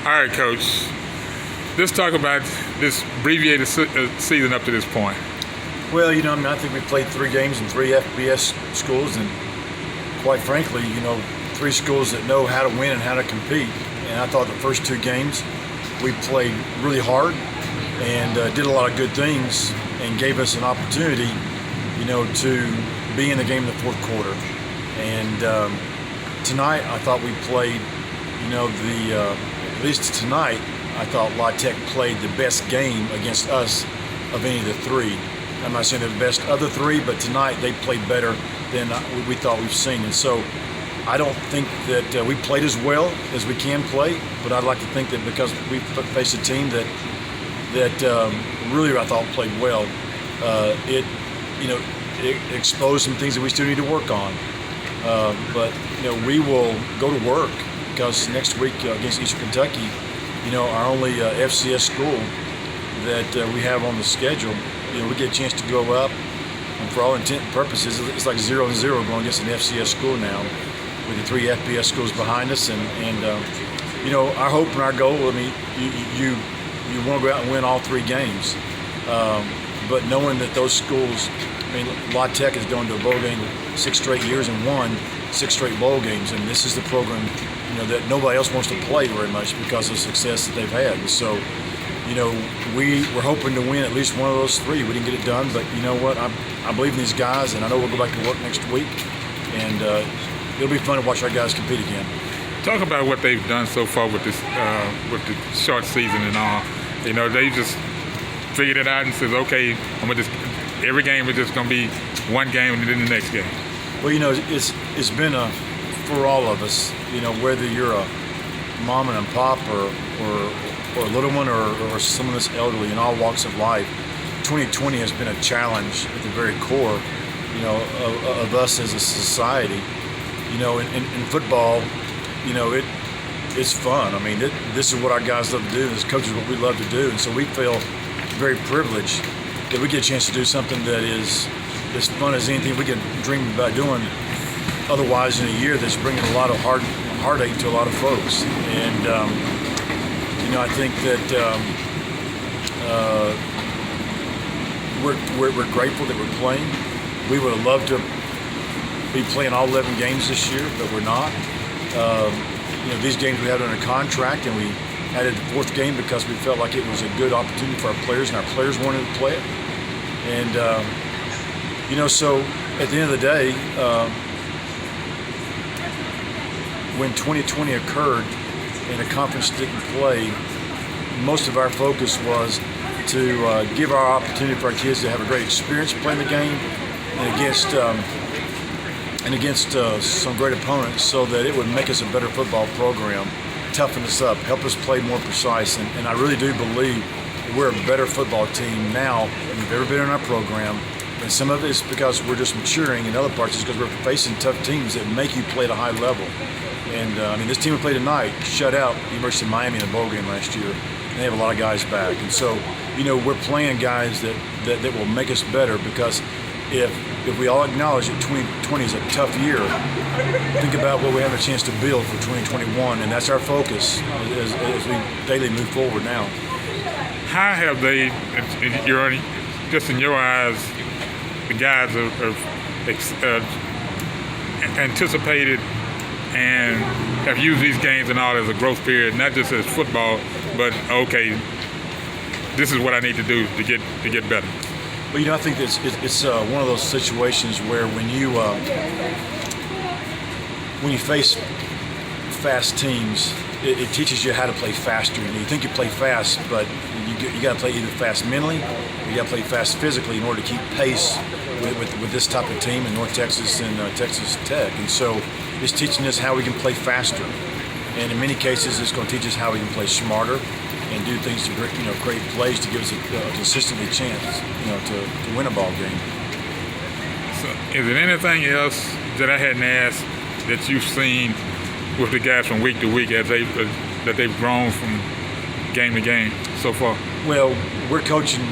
All right, Coach. Let's talk about this abbreviated season up to this point. Well, I think we played 3 games in 3 FBS schools, and quite frankly, 3 schools that know how to win and how to compete. And I thought the first 2 games we played really hard and did a lot of good things and gave us an opportunity, to be in the game in the fourth quarter. And tonight, I thought we played, at least tonight, I thought La Tech played the best game against us of any of the 3. I'm not saying they're the best of the 3, but tonight they played better than we thought we've seen. And so I don't think that we played as well as we can play, but I'd like to think that because we faced a team that really I thought played well, it exposed some things that we still need to work on. But we will go to work because next week against Eastern Kentucky, our only FCS school that we have on the schedule, we get a chance to go up, and for all intent and purposes, it's like 0-0 going against an FCS school now, with the 3 FBS schools behind us, and our hope and our goal. I mean, you want to go out and win all 3 games, but knowing that those schools, La Tech has gone to a bowl game 6 straight years and won 6 straight bowl games, and this is the program, that nobody else wants to play very much because of the success that they've had. And so, we were hoping to win at least one of those 3. We didn't get it done, but you know what? I believe in these guys, and I know we'll go back to work next week, and it'll be fun to watch our guys compete again. Talk about what they've done so far with this, with the short season and all. They just figured it out and says, okay, every game is just gonna be one game and then the next game. Well, it's been for all of us, whether you're a mom and pop or a little one or someone that's elderly in all walks of life. 2020 has been a challenge at the very core, of us as a society. In football, it's fun. This is what our guys love to do. As coaches, what we love to do, and so we feel very privileged that we get a chance to do something that is as fun as anything we could dream about doing. Otherwise, in a year that's bringing a lot of heartache to a lot of folks, and I think that we're grateful that we're playing. We would have loved to be playing all 11 games this year, but we're not. These games we had under contract, and we added the 4th game because we felt like it was a good opportunity for our players, and our players wanted to play it. And so at the end of the day, when 2020 occurred and the conference didn't play, most of our focus was to give our opportunity for our kids to have a great experience playing the game and against some great opponents, so that it would make us a better football program, toughen us up, help us play more precise. And I really do believe we're a better football team now than we've ever been in our program. And some of it is because we're just maturing, and other parts is because we're facing tough teams that make you play at a high level. And this team we played tonight shut out the University of Miami in the bowl game last year, and they have a lot of guys back. And so, we're playing guys that will make us better, because if we all acknowledge that 2020 is a tough year, think about what we have a chance to build for 2021, and that's our focus as we daily move forward now. How have they, just in your eyes, the guys have anticipated and have used these games and all as a growth period, not just as football, but okay, this is what I need to do to get better? Well, I think it's one of those situations where when you face fast teams, it teaches you how to play faster. You think you play fast, but you got to play either fast mentally or you got to play fast physically in order to keep pace with this type of team in North Texas and Texas Tech. And so it's teaching us how we can play faster. And in many cases, it's going to teach us how we can play smarter and do things to create plays to give us a consistently chance, to win a ball game. So, is there anything else that I hadn't asked that you've seen with the guys from week to week as that they've grown from game to game so far? Well, we're coaching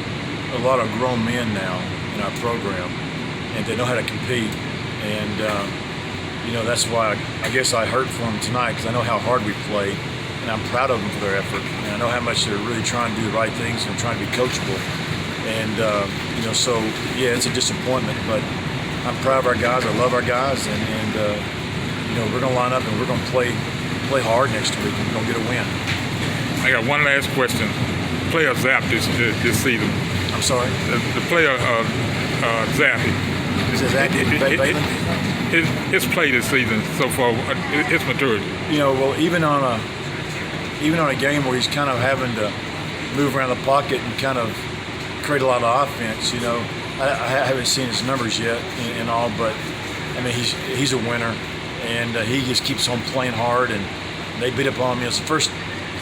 a lot of grown men now in our program, and they know how to compete. And that's why I guess I hurt for them tonight, because I know how hard we play. And and I'm proud of them for their effort. And I know how much they're really trying to do the right things and trying to be coachable. And so yeah, it's a disappointment, but I'm proud of our guys. I love our guys, and we're going to line up and we're going to play hard next week, and we're going to get a win. I got one last question. Player Zap this season. I'm sorry? The player Zappy. Is it Zach Bateman? His play this season so far, his maturity. Well, even on a game where he's kind of having to move around the pocket and kind of create a lot of offense, I haven't seen his numbers yet and all, but I mean he's a winner, and he just keeps on playing hard, and they beat up on him. It's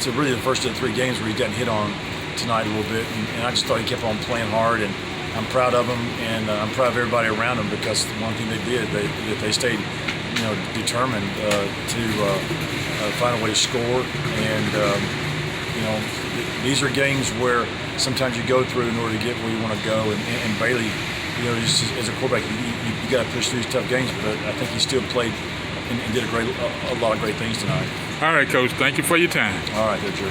really the first of the 3 games where he's gotten hit on tonight a little bit, and I just thought he kept on playing hard, and I'm proud of him, and I'm proud of everybody around him, because one thing they did, they stayed determined to find a way to score, and these are games where sometimes you go through in order to get where you want to go, and Bailey, just as a quarterback, you got to push through these tough games, but I think he still played and did a lot of great things tonight. All right, Coach. Thank you for your time. All right, there, Drew.